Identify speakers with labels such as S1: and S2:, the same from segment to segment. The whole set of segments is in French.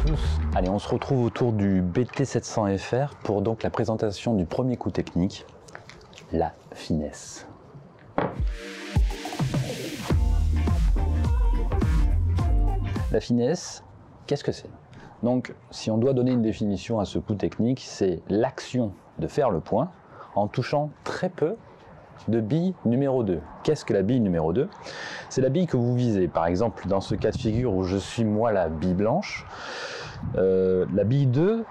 S1: tous. Allez, on se retrouve autour du BT700FR pour donc la présentation du premier coup technique, la finesse. La finesse, qu'est-ce que c'est? Donc, si on doit donner une définition à ce coup technique, c'est l'action de faire le point en touchant très peu de bille numéro 2. Qu'est-ce que la bille numéro 2? C'est la bille que vous visez. Par exemple, dans ce cas de figure où je suis moi la bille blanche, la bille 2,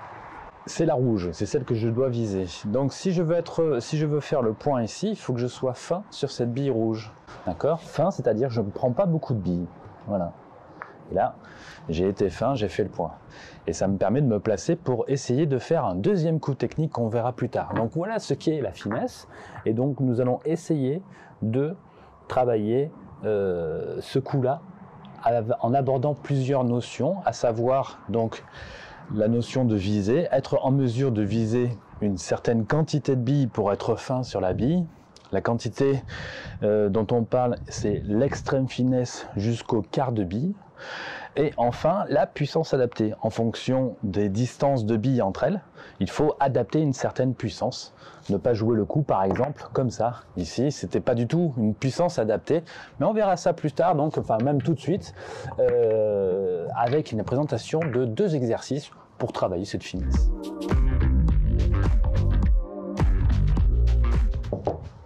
S1: c'est la rouge, c'est celle que je dois viser. Donc si je veux faire le point ici, il faut que je sois fin sur cette bille rouge. D'accord? Fin, c'est-à-dire que je ne prends pas beaucoup de billes. Voilà. Et là, j'ai été fin, j'ai fait le point. Et ça me permet de me placer pour essayer de faire un deuxième coup technique qu'on verra plus tard. Donc voilà ce qu'est la finesse. Et donc nous allons essayer de travailler ce coup-là en abordant plusieurs notions, à savoir donc la notion de viser, être en mesure de viser une certaine quantité de billes pour être fin sur la bille. La quantité dont on parle, c'est l'extrême finesse jusqu'au quart de bille. Et enfin, la puissance adaptée. En fonction des distances de billes entre elles, il faut adapter une certaine puissance. Ne pas jouer le coup, par exemple, comme ça. Ici, c'était pas du tout une puissance adaptée. Mais on verra ça plus tard, donc, enfin même tout de suite, avec une présentation de 2 exercices pour travailler cette finesse.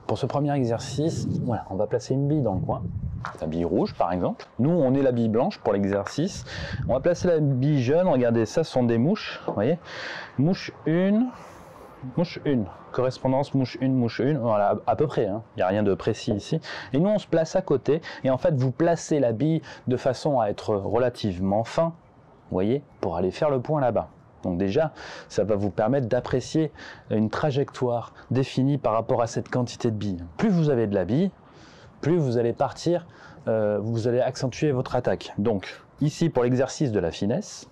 S1: Pour ce premier exercice, voilà, on va placer une bille dans le coin, la bille rouge par exemple. Nous, on est la bille blanche pour l'exercice. On va placer la bille jaune, regardez, ça ce sont des mouches, vous voyez. Mouche 1, correspondance mouche 1, voilà, à peu près, hein. Il n'y a rien de précis ici. Et nous, on se place à côté, et en fait, vous placez la bille de façon à être relativement fin, vous voyez, pour aller faire le point là-bas. Donc déjà, ça va vous permettre d'apprécier une trajectoire définie par rapport à cette quantité de billes. Plus vous avez de la bille, plus vous allez partir, vous allez accentuer votre attaque. Donc ici, pour l'exercice de la finesse,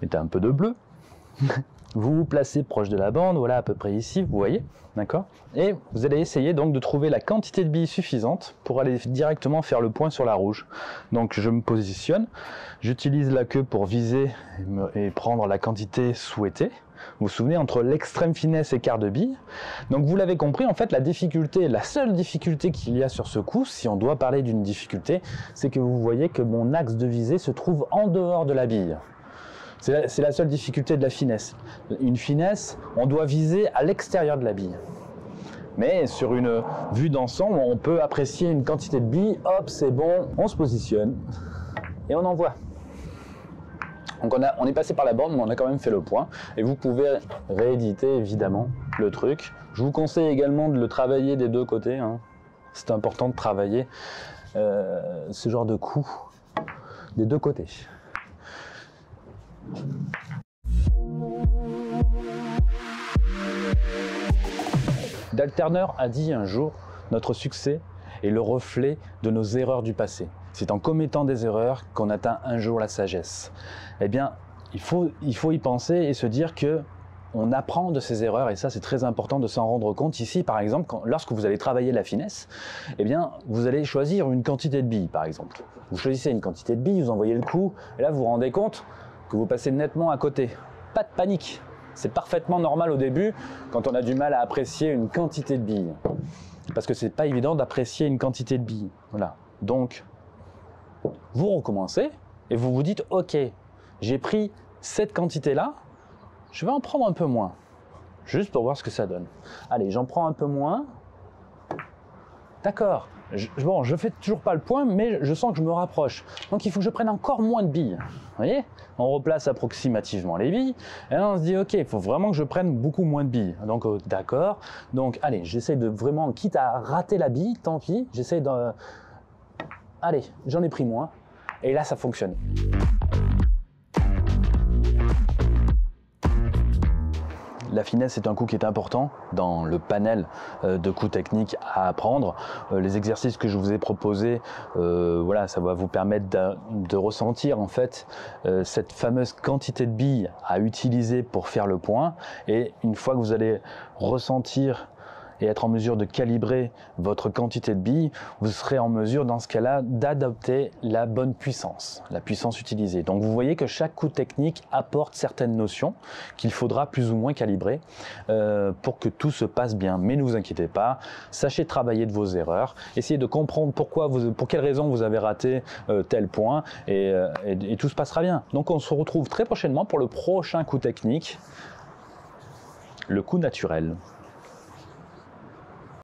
S1: mettez un peu de bleu. Vous vous placez proche de la bande, voilà à peu près ici, vous voyez, d'accord? Et vous allez essayer donc de trouver la quantité de billes suffisante pour aller directement faire le point sur la rouge. Donc je me positionne, j'utilise la queue pour viser et prendre la quantité souhaitée. Vous vous souvenez, entre l'extrême finesse et quart de bille. Donc vous l'avez compris, en fait la difficulté, la seule difficulté qu'il y a sur ce coup, si on doit parler d'une difficulté, c'est que vous voyez que mon axe de visée se trouve en dehors de la bille. C'est la seule difficulté de la finesse. Une finesse, on doit viser à l'extérieur de la bille. Mais sur une vue d'ensemble, on peut apprécier une quantité de billes. Hop, c'est bon, on se positionne et on envoie. Donc on est passé par la borne, mais on a quand même fait le point. Et vous pouvez rééditer évidemment le truc. Je vous conseille également de le travailler des deux côtés, hein. C'est important de travailler ce genre de coup des deux côtés. D'Alterner a dit un jour, notre succès est le reflet de nos erreurs du passé. C'est en commettant des erreurs qu'on atteint un jour la sagesse. Eh bien, il faut y penser et se dire que on apprend de ses erreurs, et ça c'est très important de s'en rendre compte. Ici par exemple, lorsque vous allez travailler la finesse, eh bien vous allez choisir une quantité de billes par exemple. Vous choisissez une quantité de billes, vous envoyez le coup, et là vous vous rendez compte que vous passez nettement à côté. Pas de panique, c'est parfaitement normal au début quand on a du mal à apprécier une quantité de billes. Parce que c'est pas évident d'apprécier une quantité de billes. Voilà. Donc, vous recommencez et vous vous dites, ok, j'ai pris cette quantité-là, je vais en prendre un peu moins. Juste pour voir ce que ça donne. Allez, j'en prends un peu moins. D'accord. Bon, je fais toujours pas le point, mais je sens que je me rapproche. Donc il faut que je prenne encore moins de billes. Vous voyez? On replace approximativement les billes. Et là on se dit, ok, il faut vraiment que je prenne beaucoup moins de billes. Donc d'accord. Donc allez, j'essaie de vraiment, quitte à rater la bille, tant pis, j'essaie de... Allez, j'en ai pris moins. Et là ça fonctionne. La finesse est un coup qui est important dans le panel de coups techniques à apprendre. Les exercices que je vous ai proposés, voilà, ça va vous permettre de ressentir en fait cette fameuse quantité de billes à utiliser pour faire le point. Et une fois que vous allez ressentir et être en mesure de calibrer votre quantité de billes, vous serez en mesure dans ce cas-là d'adopter la bonne puissance, la puissance utilisée. Donc vous voyez que chaque coup technique apporte certaines notions qu'il faudra plus ou moins calibrer pour que tout se passe bien. Mais ne vous inquiétez pas, sachez travailler de vos erreurs, essayez de comprendre pour quelles raisons vous avez raté tel point et tout se passera bien. Donc on se retrouve très prochainement pour le prochain coup technique, le coup naturel.